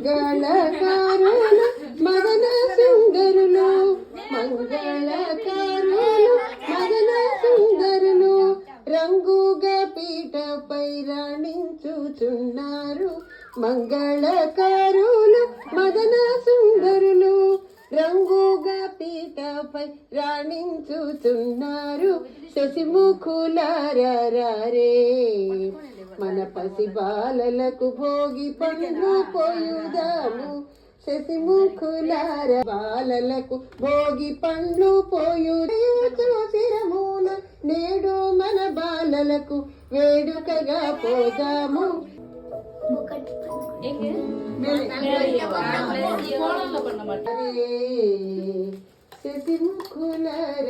మంగళకారులు మదన సుందరులు, మంగళకారులు మదన సుందరులు, రంగుగా పీటపై రాణించుచున్నారు. మంగళకారులు మదన సుందరులు, రంగుగా పీటపై రాణించుచున్నారు. శశిముఖులారే మన పసి బాలలకు భోగి పండ్లు పోయుదాము. శశిముఖులార బాలలకు భోగి పండ్లు పోయురమున నేడు మన బాలలకు వేడుకగా పోదాము. శశిముఖులార